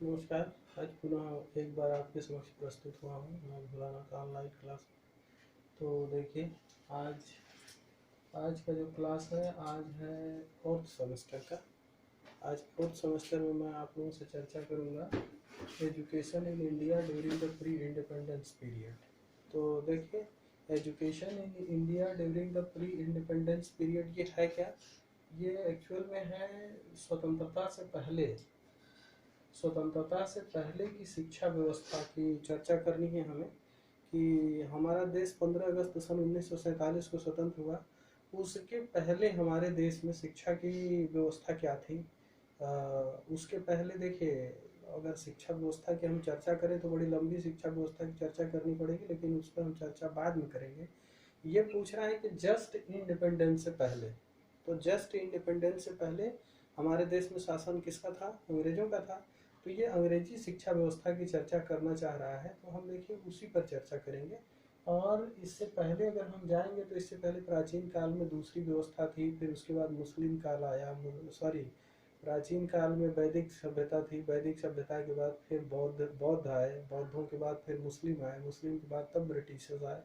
नमस्कार। आज पुनः एक बार आपके समक्ष प्रस्तुत हुआ हूँ मैं भोलानाथ ऑनलाइन क्लास। तो देखिए, आज आज का जो क्लास है, आज है फोर्थ सेमेस्टर का। आज फोर्थ सेमेस्टर में मैं आप लोगों से चर्चा करूँगा education in India during the pre independence period. तो देखिए, education in India during the pre independence period ये है क्या? ये एक्चुअल में है स्वतंत्रता से पहले, स्वतंत्रता से पहले की शिक्षा व्यवस्था की चर्चा करनी है हमें कि हमारा देश 15 अगस्त सन 1947 को स्वतंत्र हुआ। उसके पहले हमारे देश में शिक्षा की व्यवस्था क्या थी? उसके पहले देखिए, अगर शिक्षा व्यवस्था की हम चर्चा करें तो बड़ी लंबी शिक्षा व्यवस्था की चर्चा करनी पड़ेगी, लेकिन उस पर हम चर्चा बाद में करेंगे। ये पूछ रहा है कि जस्ट इंडिपेंडेंस से पहले, तो जस्ट इंडिपेंडेंस से पहले हमारे देश में शासन किसका था? अंग्रेजों का था। तो ये अंग्रेजी शिक्षा व्यवस्था की चर्चा करना चाह रहा है, तो हम देखिए उसी पर चर्चा करेंगे। और इससे पहले अगर हम जाएंगे तो इससे पहले प्राचीन काल में दूसरी व्यवस्था थी, फिर उसके बाद मुस्लिम काल आया, सॉरी, प्राचीन काल में वैदिक सभ्यता थी, वैदिक सभ्यता के बाद फिर बौद्ध आए, बौद्धों के बाद फिर मुस्लिम आए, मुस्लिम के बाद तब ब्रिटिशर्स आए।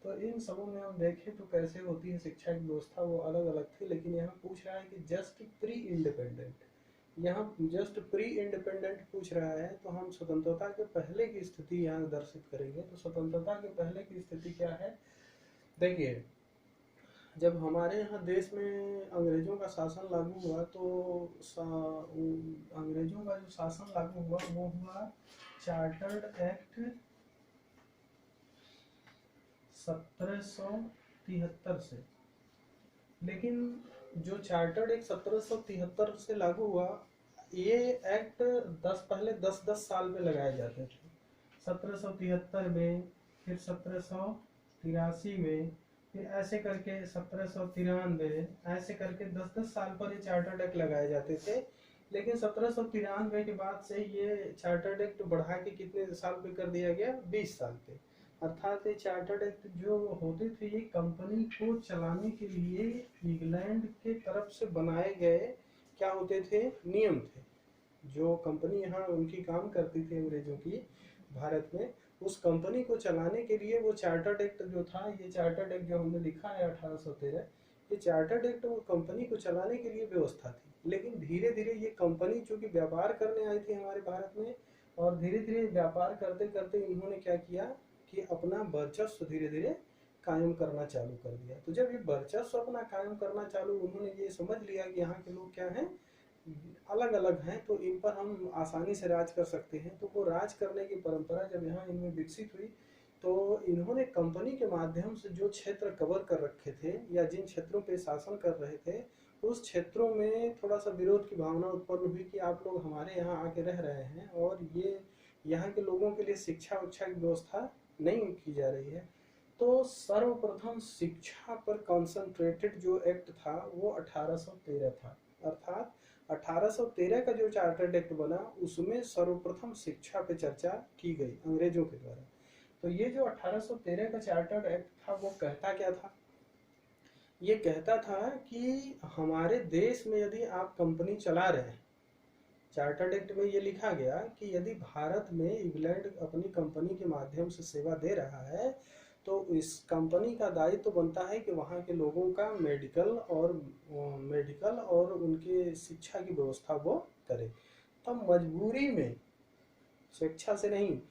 तो इन सबों में हम देखें तो कैसे होती है शिक्षा की व्यवस्था, वो अलग अलग थी। लेकिन यहाँ पूछ रहा है कि जस्ट प्री इंडिपेंडेंट, यहाँ जस्ट प्री इंडिपेंडेंट पूछ रहा है, तो हम स्वतंत्रता के पहले की स्थिति यहाँ दर्शित करेंगे। तो स्वतंत्रता के पहले की स्थिति क्या है? देखिए, जब हमारे यहाँ देश में अंग्रेजों का शासन लागू हुआ तो अंग्रेजों का जो शासन लागू हुआ वो हुआ चार्टर्ड एक्ट 1773 से। लेकिन जो चार्टर्ड एक्ट 1773 से लागू हुआ, ये एक्ट पहले 10-10 साल में लगाए जाते थे। 1773 में, फिर 1783 में, फिर ऐसे करके 1793, ऐसे करके 10-10 साल पर ये चार्टर्ड एक्ट लगाए जाते थे। लेकिन 1793 के बाद से ये चार्टर्ड एक्ट बढ़ा के कितने साल पे कर दिया गया? 20 साल पे। अर्थात ये चार्टर्ड एक्ट जो होते थे, ये कंपनी को चलाने के लिए इंग्लैंड के तरफ से बनाए गए क्या होते थे? नियम थे। जो कंपनी यहाँ उनकी काम करती थी अंग्रेजों की भारत में, उस कंपनी को चलाने के लिए वो चार्टर्ड एक्ट जो था, ये चार्टर्ड एक्ट जो हमने लिखा है 1813, ये चार्टर्ड एक्ट वो कंपनी को चलाने के लिए व्यवस्था थी। लेकिन धीरे धीरे ये कंपनी चूंकि व्यापार करने आई थी हमारे भारत में, और धीरे धीरे व्यापार करते करते इन्होंने क्या किया कि अपना वर्चस्व धीरे धीरे कायम करना चालू कर दिया। तो जब ये वर्चस्व अपना कायम करना चालू, उन्होंने ये समझ लिया कि यहाँ के लोग क्या हैं, अलग अलग हैं, तो इन पर हम आसानी से राज कर सकते हैं। तो वो राज करने की परंपरा जब यहाँ इनमें विकसित हुई, तो इन्होंने कंपनी के माध्यम से जो क्षेत्र कवर कर रखे थे या जिन क्षेत्रों पे शासन कर रहे थे, उस क्षेत्रों में थोड़ा सा विरोध की भावना उत्पन्न हुई कि आप लोग हमारे यहाँ आके रह रहे हैं और ये यहाँ के लोगों के लिए शिक्षा उच्छा की व्यवस्था नहीं की जा रही है। तो सर्वप्रथम शिक्षा पर कॉन्सेंट्रेटेड जो एक्ट था वो 1813 था। अर्थात 1813 का जो चार्टर्ड एक्ट बना, उसमें सर्वप्रथम शिक्षा पे चर्चा की गई अंग्रेजों के द्वारा। तो ये जो 1813 का चार्टर्ड एक्ट था, वो कहता क्या था? ये कहता था कि हमारे देश में यदि आप कंपनी चला रहे हैं, चार्टर्ड एक्ट में ये लिखा गया कि यदि भारत में इंग्लैंड अपनी कंपनी के माध्यम से सेवा दे रहा है, तो इस कंपनी का दायित्व तो बनता है कि वहाँ के लोगों का मेडिकल और उनके शिक्षा की व्यवस्था वो करे। तब मजबूरी में, शिक्षा से नहीं,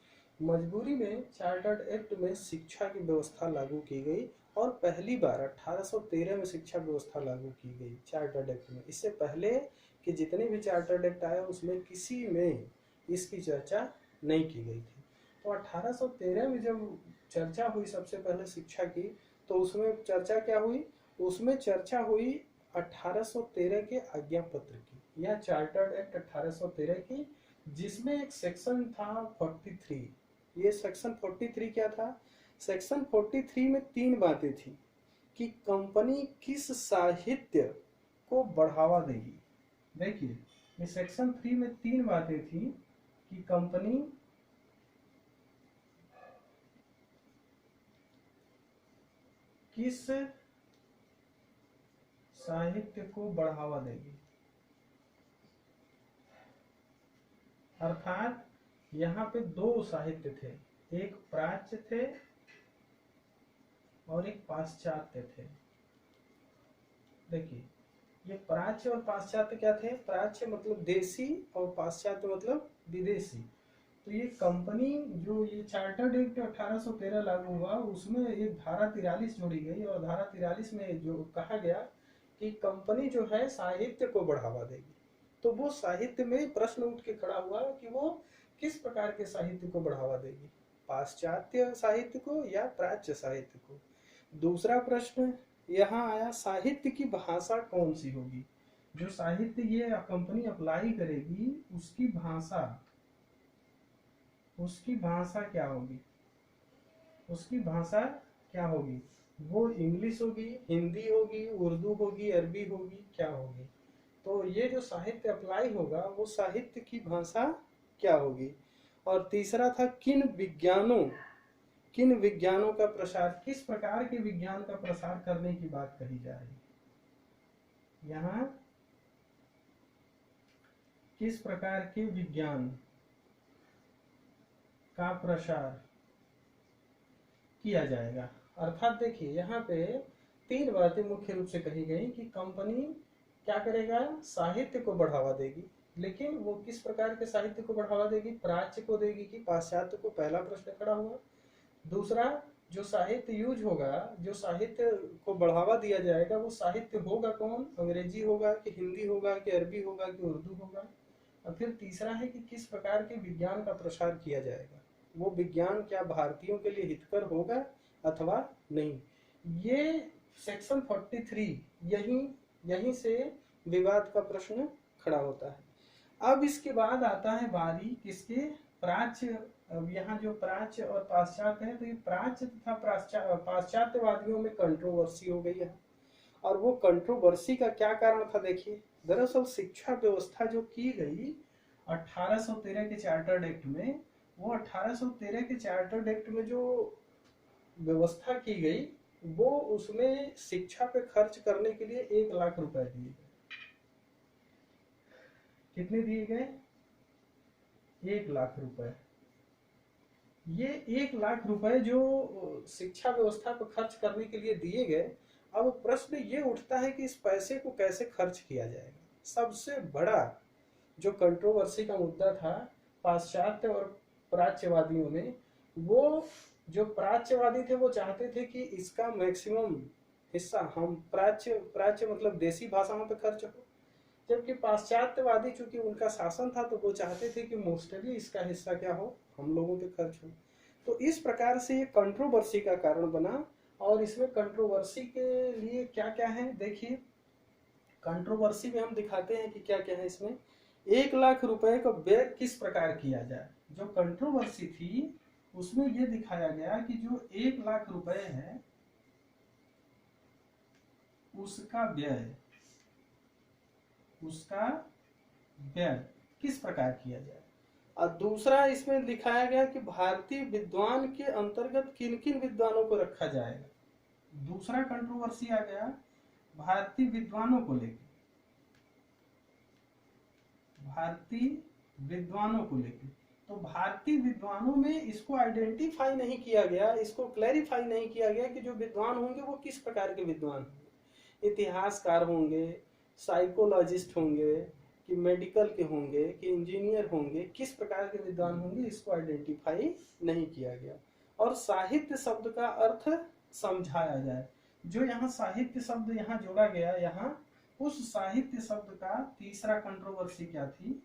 मजबूरी में चार्टर्ड एक्ट में शिक्षा की व्यवस्था लागू की गई। और पहली बार 1813 में शिक्षा व्यवस्था लागू की गई चार्टर्ड एक्ट में। इससे पहले कि जितने भी चार्टर्ड एक्ट आए, उसमें किसी में इसकी चर्चा नहीं की गई थी। तो 1813 में जब चर्चा हुई सबसे पहले शिक्षा की, तो उसमें चर्चा क्या हुई? उसमें चर्चा हुई 1813 के आज्ञा पत्र की, या चार्टर्ड एक्ट 1813 की, जिसमें एक सेक्शन था 43। ये सेक्शन 43 क्या था? सेक्शन 43 में 3 बातें थी कि कंपनी किस साहित्य को बढ़ावा देगी। देखिए, ये सेक्शन 3 में 3 बातें थी कि कंपनी किस साहित्य को बढ़ावा देगी। अर्थात यहाँ पे दो साहित्य थे, एक प्राच्य थे और एक पाश्चात्य थे। देखिए, ये प्राच्य और पाश्चात्य क्या थे? प्राच्य मतलब देसी और पाश्चात्य मतलब विदेशी। तो ये कंपनी जो ये चार्टर्ड एक्ट 1813 लागू हुआ, उसमें एक धारा 43 जोड़ी गई और धारा 43 में जो कहा गया कि कंपनी जो है साहित्य को बढ़ावा देगी। तो वो साहित्य में प्रश्न उठ के खड़ा हुआ कि वो किस प्रकार के साहित्य को बढ़ावा देगी, पाश्चात्य साहित्य को या प्राच्य साहित्य को। दूसरा प्रश्न यहाँ आया, साहित्य की भाषा कौन सी होगी? जो साहित्य ये कंपनी अप्लाई करेगी उसकी भाषा क्या होगी? उसकी भाषा क्या होगी? वो इंग्लिश होगी, हिंदी होगी, उर्दू होगी, अरबी होगी, क्या होगी? तो ये जो साहित्य अप्लाई होगा वो साहित्य की भाषा क्या होगी? और तीसरा था, किन विज्ञानों का प्रसार, किस प्रकार के विज्ञान का प्रसार करने की बात कही जा रही है। यहाँ किस प्रकार के विज्ञान का प्रसार किया जाएगा। अर्थात देखिए, यहाँ पे तीन बातें मुख्य रूप से कही गई कि कंपनी क्या करेगा, साहित्य को बढ़ावा देगी, लेकिन वो किस प्रकार के साहित्य को बढ़ावा देगी, प्राच्य को देगी कि पाश्चात्य को, पहला प्रश्न खड़ा हुआ। दूसरा, जो साहित्य यूज होगा, जो साहित्य को बढ़ावा दिया जाएगा, वो साहित्य होगा कौन, अंग्रेजी होगा कि हिंदी होगा कि अरबी होगा कि उर्दू होगा। और फिर तीसरा है कि किस प्रकार के विज्ञान का प्रसार किया जाएगा, वो विज्ञान क्या भारतीयों के लिए हितकर होगा अथवा नहीं। ये सेक्शन 43 यहीं से विवाद का प्रश्न खड़ा होता है। अब इसके बाद आता है बारी किसके, प्राच्य। अब यहाँ जो प्राच्य और पाश्चात्य है, तो ये प्राच्य तथा पाश्चात्यवादियों में कंट्रोवर्सी हो गई है। और वो कंट्रोवर्सी का क्या कारण था? देखिए, दरअसल शिक्षा व्यवस्था जो की गई 1813 के चार्टर्ड एक्ट में, वो 1813 के चार्टर्ड एक्ट में जो व्यवस्था की गई, वो उसमें शिक्षा पे खर्च करने के लिए 1 लाख रुपए दिए गए। कितने दिए गए? 1 लाख रुपए। ये 1 लाख रुपए जो शिक्षा व्यवस्था पर खर्च करने के लिए दिए गए, अब प्रश्न ये उठता है कि इस पैसे को कैसे खर्च किया जाएगा। सबसे बड़ा जो कंट्रोवर्सी का मुद्दा था पाश्चात्य और प्राच्यवादियों में, वो जो प्राच्यवादी थे वो चाहते थे कि इसका मैक्सिमम हिस्सा हम प्राच्य मतलब देसी भाषाओं पे खर्च हो, जबकि पाश्चात्यवादी चूंकि उनका शासन था तो वो चाहते थे कि मोस्टली इसका हिस्सा क्या हो, हम लोगों पे खर्च हो। तो इस प्रकार से ये कंट्रोवर्सी का कारण बना। और इसमें कंट्रोवर्सी के लिए क्या क्या है, देखिए कंट्रोवर्सी में हम दिखाते हैं कि क्या क्या है इसमें। 1 लाख रुपए का व्यय किस प्रकार किया जाए। जो कंट्रोवर्सी थी उसमें यह दिखाया गया कि जो 1 लाख रुपए है उसका व्यय किस प्रकार किया जाए। और दूसरा इसमें दिखाया गया कि भारतीय विद्वान के अंतर्गत किन किन विद्वानों को रखा जाएगा। दूसरा कंट्रोवर्सी आ गया भारतीय विद्वानों को लेकर, तो भारतीय विद्वानों में इसको आइडेंटिफाई नहीं किया गया, इसको क्लैरिफाई नहीं किया गया कि जो विद्वान होंगे वो किस प्रकार के विद्वान होंगे। इतिहासकार होंगे, साइकोलॉजिस्ट होंगे, कि मेडिकल के होंगे, कि इंजीनियर होंगे, किस प्रकार के विद्वान होंगे, इसको आइडेंटिफाई नहीं किया गया। और साहित्य शब्द का अर्थ समझाया जाए। जो यहाँ साहित्य शब्द यहाँ जोड़ा गया, यहाँ उस साहित्य शब्द का तीसरा कंट्रोवर्सी क्या थी,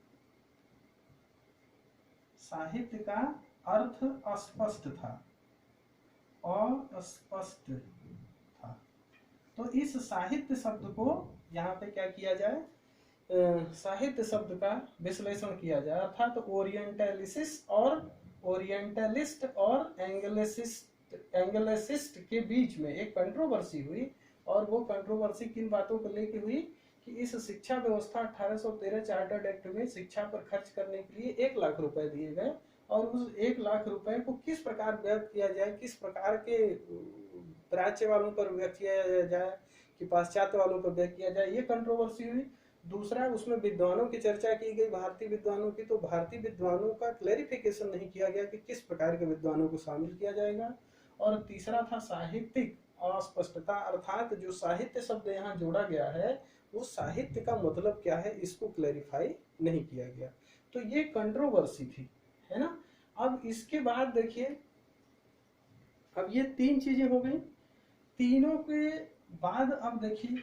साहित्य का अर्थ अस्पष्ट था, अस्पष्ट था। तो इस साहित्य शब्द को यहाँ पे क्या किया जाए, साहित्य शब्द का विश्लेषण किया जाए। अर्थात ओरिएंटलिस्ट और एंग्लिसिस्ट के बीच में एक कंट्रोवर्सी हुई। और वो कंट्रोवर्सी किन बातों को लेकर हुई कि इस शिक्षा व्यवस्था 1813 चार्टर्ड एक्ट में शिक्षा पर खर्च करने के लिए 1 लाख रुपए दिए गए, और उस 1 लाख रुपए को किस प्रकार व्यय किया जाए, किस प्रकार के प्राच्य वालों पर व्यय किया जाए कि पाश्चात्य वालों पर व्यय किया जाए, ये कंट्रोवर्सी हुई। दूसरा, उसमें विद्वानों की चर्चा की गई, भारतीय विद्वानों की, तो भारतीय विद्वानों का क्लैरिफिकेशन नहीं किया गया कि किस प्रकार के विद्वानों को शामिल किया जाएगा। और तीसरा था साहित्यिक अस्पष्टता, अर्थात जो साहित्य शब्द यहाँ जोड़ा गया है वो साहित्य का मतलब क्या है इसको क्लैरिफाई नहीं किया गया। तो ये कंट्रोवर्सी थी, है ना। अब इसके बाद देखिए, अब ये तीन चीजें हो गई। तीनों के बाद अब देखिए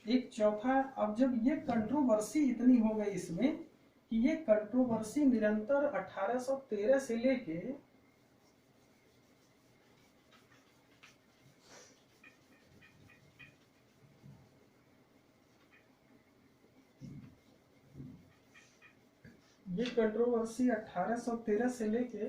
एक चौथा, अब जब ये कंट्रोवर्सी इतनी हो गई इसमें कि ये कंट्रोवर्सी निरंतर 1813 से लेके ये कंट्रोवर्सी 1813 से लेके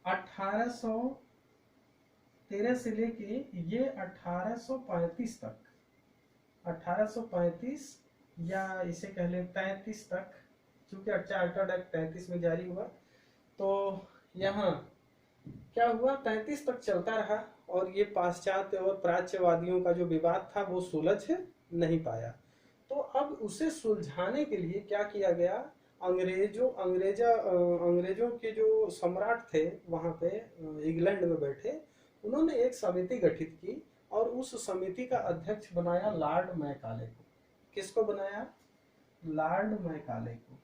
1813 से लेके ये 1835 तक, 1835 या इसे कह ले 33 तक, चूंकि चार्टर्ड एक्ट 33 में जारी हुआ, तो यहाँ क्या हुआ 33 तक चलता रहा और ये पाश्चात्य और प्राच्यवादियों का जो विवाद था वो सुलझ नहीं पाया। तो अब उसे सुलझाने के लिए क्या किया गया, अंग्रेजों के जो सम्राट थे वहां पे इंग्लैंड में बैठे, उन्होंने एक समिति गठित की और उस समिति का अध्यक्ष बनाया लॉर्ड मैकाले को। किसको बनाया, लॉर्ड मैकाले को।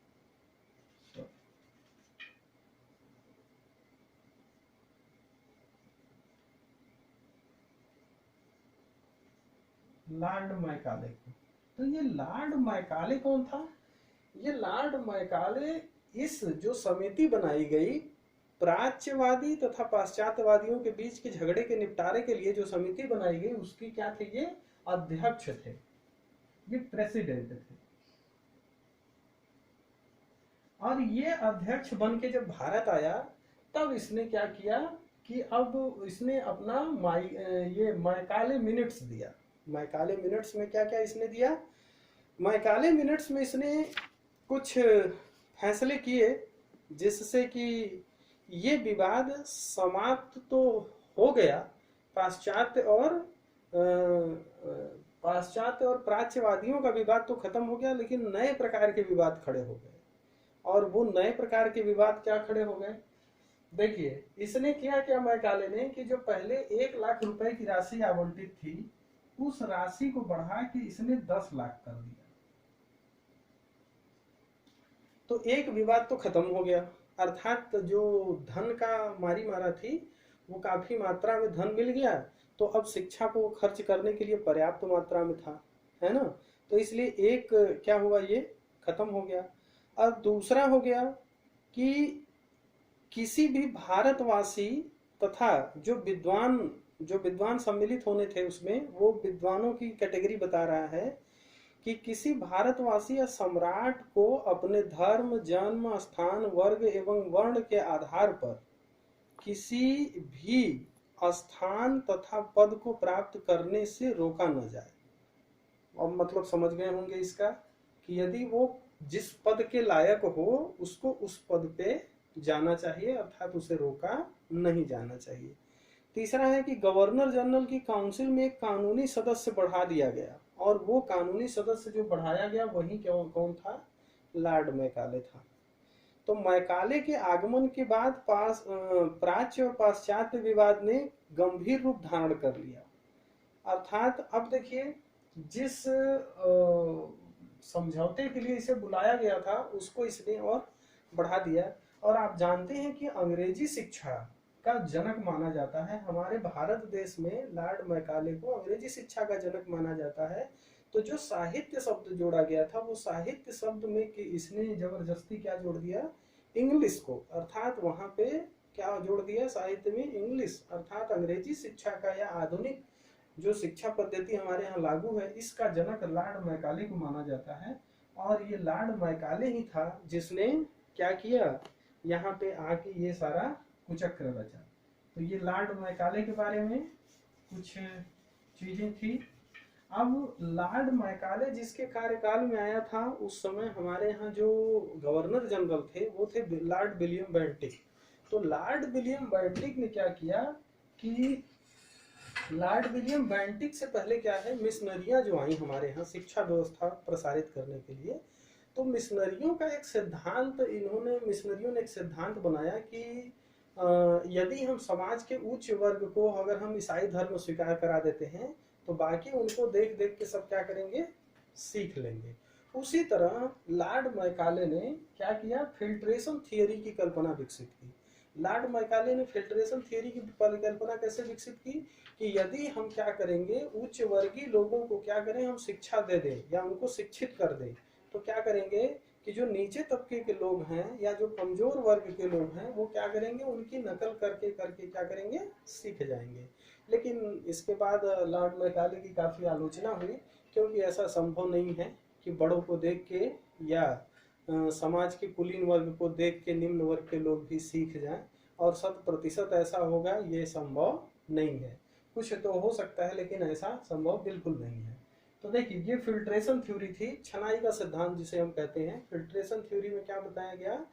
लॉर्ड मैकाले को। तो ये लॉर्ड मैकाले कौन था, ये लॉर्ड मैकाले इस जो समिति बनाई गई प्राच्यवादी तथा पाश्चात्यवादियों के बीच के झगड़े के निपटारे के लिए जो समिति बनाई गई उसकी क्या थे, ये अध्यक्ष थे, ये प्रेसिडेंट थे। और ये अध्यक्ष बन के जब भारत आया तब इसने क्या किया कि अब इसने अपना ये मैकाले मिनट्स दिया। मैकाले मिनट्स में क्या क्या इसने दिया, मैकाले मिनट्स में इसने कुछ फैसले किए जिससे कि ये विवाद समाप्त तो हो गया, पाश्चात्य और प्राच्यवादियों का विवाद तो खत्म हो गया, लेकिन नए प्रकार के विवाद खड़े हो गए। और वो नए प्रकार के विवाद क्या खड़े हो गए, देखिए इसने किया क्या मैकाले ने कि जो पहले 1 लाख रुपए की राशि आवंटित थी उस राशि को बढ़ा के इसने 10 लाख कर दिया। तो एक विवाद तो खत्म हो गया, अर्थात जो धन का मारी मारा थी वो काफी मात्रा में धन मिल गया, तो अब शिक्षा को खर्च करने के लिए पर्याप्त मात्रा में था, है ना। तो इसलिए एक क्या हुआ, ये खत्म हो गया। और दूसरा हो गया कि किसी भी भारतवासी तथा जो विद्वान सम्मिलित होने थे उसमें, वो विद्वानों की कैटेगरी बता रहा है कि किसी भारतवासी या सम्राट को अपने धर्म, जन्म स्थान, वर्ग एवं वर्ण के आधार पर किसी भी स्थान तथा पद को प्राप्त करने से रोका न जाए। अब मतलब समझ गए होंगे इसका कि यदि वो जिस पद के लायक हो उसको उस पद पे जाना चाहिए, अर्थात उसे रोका नहीं जाना चाहिए। तीसरा है कि गवर्नर जनरल की काउंसिल में एक कानूनी सदस्य बढ़ा दिया गया, और वो कानूनी सदस्य जो बढ़ाया गया वही कौन था, लॉर्ड मैकाले था। तो मैकाले के आगमन के बाद प्राच्य और पाश्चात्य विवाद ने गंभीर रूप धारण कर लिया। अर्थात अब देखिए जिस समझौते के लिए इसे बुलाया गया था उसको इसने और बढ़ा दिया। और आप जानते हैं कि अंग्रेजी शिक्षा का जनक माना जाता है, हमारे भारत देश में लॉर्ड मैकाले को अंग्रेजी शिक्षा का जनक माना जाता है। तो जो साहित्य शब्द जोड़ा गया था वो साहित्य शब्द में कि इसने जबरदस्ती क्या जोड़ दिया, इंग्लिश को, अर्थात वहां पे क्या जोड़ दिया साहित्य में, इंग्लिश, अर्थात अंग्रेजी शिक्षा का या आधुनिक जो शिक्षा पद्धति हमारे यहाँ लागू है इसका जनक लॉर्ड मैकाले को माना जाता है। और ये लॉर्ड मैकाले ही था जिसने क्या किया, यहाँ पे आके ये सारा कुचक्र रचा। तो ये लॉर्ड मैकाले के बारे में कुछ चीजें थी। अब लॉर्ड मैकाले जिसके कार्यकाल में आया था उस समय हमारे यहाँ जो गवर्नर जनरल थे वो थे लॉर्ड विलियम बेंटिक। तो लॉर्ड विलियम बेंटिक ने क्या किया कि लॉर्ड विलियम बेंटिक से पहले क्या है, मिशनरियां जो आई हमारे यहाँ शिक्षा व्यवस्था प्रसारित करने के लिए, तो मिशनरियों का एक सिद्धांत, मिशनरियों ने एक सिद्धांत बनाया कि यदि हम समाज के उच्च वर्ग को अगर हम ईसाई धर्म स्वीकार करा देते हैं तो बाकी उनको देख देख के सब क्या करेंगे, सीख लेंगे। उसी तरह लॉर्ड मैकाले ने क्या किया, फिल्ट्रेशन थियरी की कल्पना विकसित की। लॉर्ड मैकाले ने फिल्ट्रेशन थियरी की कल्पना कैसे विकसित की कि यदि हम क्या करेंगे, उच्च वर्गीय लोगों को क्या करें, हम शिक्षा दे दें या उनको शिक्षित कर दें, तो क्या करेंगे कि जो नीचे तबके के लोग हैं या जो कमजोर वर्ग के लोग हैं वो क्या करेंगे, उनकी नकल करके करके क्या करेंगे, सीख जाएंगे। लेकिन इसके बाद लॉर्ड मैकाले की काफ़ी आलोचना हुई, क्योंकि ऐसा संभव नहीं है कि बड़ों को देख के या समाज के कुलीन वर्ग को देख के निम्न वर्ग के लोग भी सीख जाएं, और 100% ऐसा होगा ये संभव नहीं है। कुछ तो हो सकता है लेकिन ऐसा संभव बिल्कुल नहीं है। तो देखिए ये फिल्ट्रेशन थ्योरी थी, छनाई का सिद्धांत जिसे हम कहते हैं। फिल्ट्रेशन थ्योरी में क्या बताया गया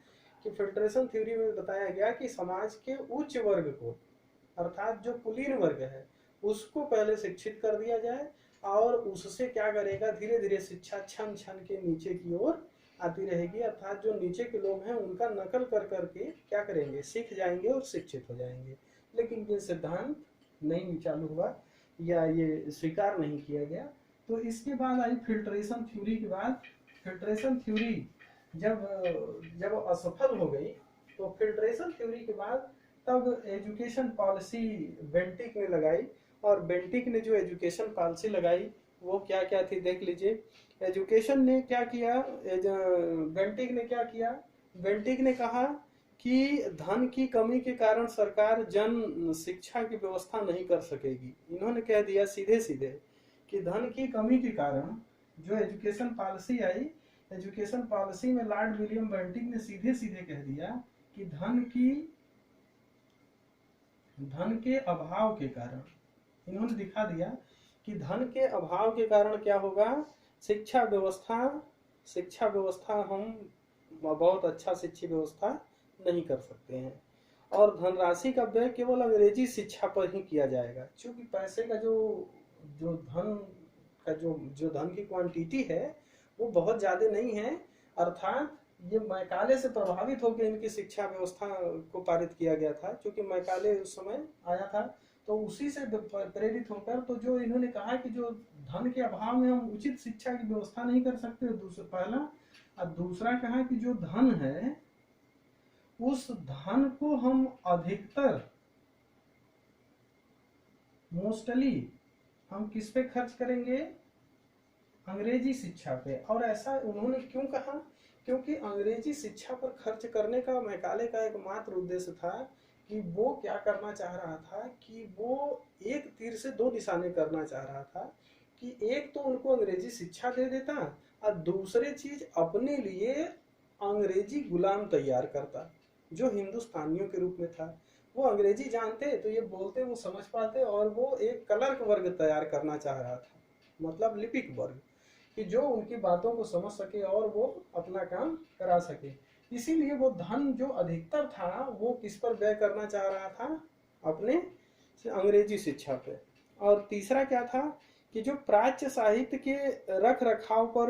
कि फिल्ट्रेशन थ्योरी में बताया गया कि समाज के उच्च वर्ग को, अर्थात जो कुलीन वर्ग है, उसको पहले शिक्षित कर दिया जाए और उससे क्या करेगा, धीरे धीरे शिक्षा छन छन के नीचे की ओर आती रहेगी, अर्थात जो नीचे के लोग हैं उनका नकल कर करके क्या करेंगे, सीख जाएंगे और शिक्षित हो जाएंगे। लेकिन ये सिद्धांत नहीं चालू हुआ या ये स्वीकार नहीं किया गया। तो इसके बाद आई फिल्ट्रेशन थ्योरी के बाद, फिल्ट्रेशन थ्योरी जब जब असफल हो गई तो फिल्ट्रेशन थ्योरी के बाद तब एजुकेशन पॉलिसी बेंटिक ने लगाई। और बेंटिक ने जो एजुकेशन पॉलिसी लगाई वो क्या क्या थी देख लीजिए। एजुकेशन ने क्या किया, बेंटिक ने क्या किया, बेंटिक ने कहा कि धन की कमी के कारण सरकार जन शिक्षा की व्यवस्था नहीं कर सकेगी। इन्होंने कह दिया सीधे सीधे कि धन की कमी के कारण जो एजुकेशन पॉलिसी आई, एजुकेशन पॉलिसी में लॉर्ड विलियम बेंटिक ने सीधे सीधे कह दिया कि धन के अभाव के कारण, इन्होंने दिखा दिया कि धन के अभाव के कारण क्या होगा, शिक्षा व्यवस्था हम बहुत अच्छा शिक्षा व्यवस्था नहीं कर सकते हैं, और धनराशि का व्यय केवल अंग्रेजी शिक्षा पर ही किया जाएगा। क्योंकि पैसे का जो जो धन का जो धन की क्वांटिटी है वो बहुत ज़्यादा नहीं है, अर्थात ये मैकाले से प्रभावित होकर इनकी शिक्षा व्यवस्था को पारित किया गया था। क्योंकि मैकाले उस समय आया था तो उसी से प्रेरित होकर तो जो इन्होंने कहा कि जो धन के अभाव में हम उचित शिक्षा की व्यवस्था नहीं कर सकते, दूसरा पहला, और दूसरा कहा कि जो धन है उस धन को हम अधिकतर मोस्टली हम किस पे खर्च करेंगे, अंग्रेजी शिक्षा पे। और ऐसा उन्होंने क्यों कहा, क्योंकि अंग्रेजी शिक्षा पर खर्च करने का मैकाले का एकमात्र उद्देश्य था कि वो क्या करना चाह रहा था कि वो एक तीर से दो निशाने करना चाह रहा था कि एक तो उनको अंग्रेजी शिक्षा दे देता और दूसरी चीज अपने लिए अंग्रेजी गुलाम तैयार करता जो हिंदुस्तानियों के रूप में था। वो अंग्रेजी जानते तो ये बोलते वो समझ पाते, और वो एक क्लर्क वर्ग तैयार करना चाह रहा था, मतलब लिपिक वर्ग, कि जो उनकी बातों को समझ सके और वो अपना काम करा सके। इसीलिए वो धन जो अधिकतर था वो किस पर व्यय करना चाह रहा था, अपने अंग्रेजी शिक्षा पे। और तीसरा क्या था कि जो प्राच्य साहित्य के रख रखाव पर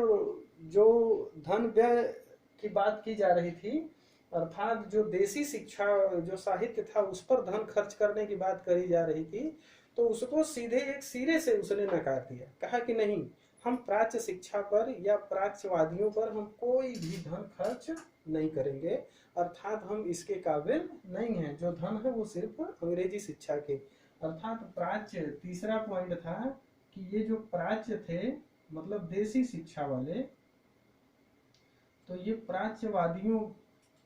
जो धन व्यय की बात की जा रही थी, अर्थात जो देसी शिक्षा जो साहित्य था उस पर धन खर्च करने की बात करी जा रही थी, तो उसको सीधे एक सिरे से उसने नकार दिया। कहा कि नहीं, हम प्राच्य शिक्षा पर या प्राच्यवादियों पर हम कोई भी धन खर्च नहीं करेंगे, अर्थात हम इसके काबिल नहीं हैं। जो धन है वो सिर्फ अंग्रेजी शिक्षा के, अर्थात प्राच्य। तीसरा पॉइंट था कि ये जो प्राच्य थे मतलब देसी शिक्षा वाले, तो ये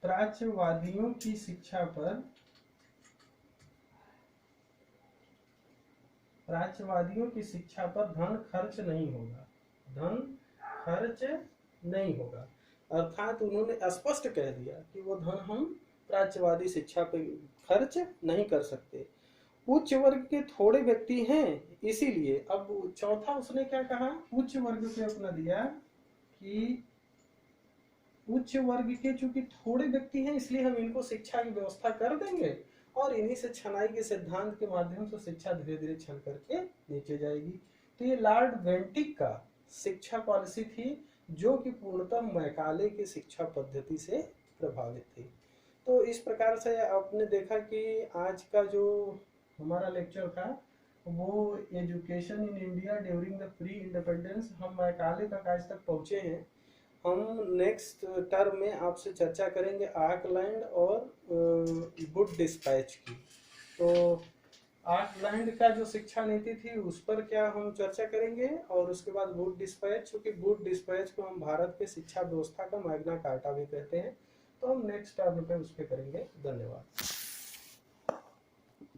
प्राच्यवादियों की शिक्षा पर, प्राच्यवादियों की शिक्षा पर धन खर्च नहीं होगा, धन खर्च नहीं होगा। अर्थात उन्होंने स्पष्ट कह दिया कि वो धन हम प्राच्यवादी शिक्षा पे खर्च नहीं कर सकते। उच्च वर्ग के थोड़े व्यक्ति हैं, इसीलिए। अब चौथा उसने क्या कहा, उच्च वर्ग पे अपना दिया कि उच्च वर्ग के चूंकि थोड़े व्यक्ति हैं इसलिए हम इनको शिक्षा की व्यवस्था कर देंगे, और इन्हीं से छनाई के सिद्धांत के माध्यम से शिक्षा धीरे धीरे छन करके नीचे जाएगी। तो ये लॉर्ड वेंटिक का शिक्षा पॉलिसी थी, जो कि पूर्णतः मैकाले की शिक्षा पद्धति से प्रभावित थी। तो इस प्रकार से आपने देखा कि आज का जो हमारा लेक्चर था वो education in India during the pre independence, हम मैकाले तक आज तक पहुँचे हैं। हम नेक्स्ट टर्म में आपसे चर्चा करेंगे आर्कलैंड और वुड डिस्पैच की। तो आर्कलैंड का जो शिक्षा नीति थी उस पर क्या हम चर्चा करेंगे, और उसके बाद वुड डिस्पैच, क्योंकि वुड डिस्पैच को हम भारत के शिक्षा व्यवस्था का मैग्ना कार्टा भी कहते हैं। तो हम नेक्स्ट टर्म पे उस पर करेंगे। धन्यवाद।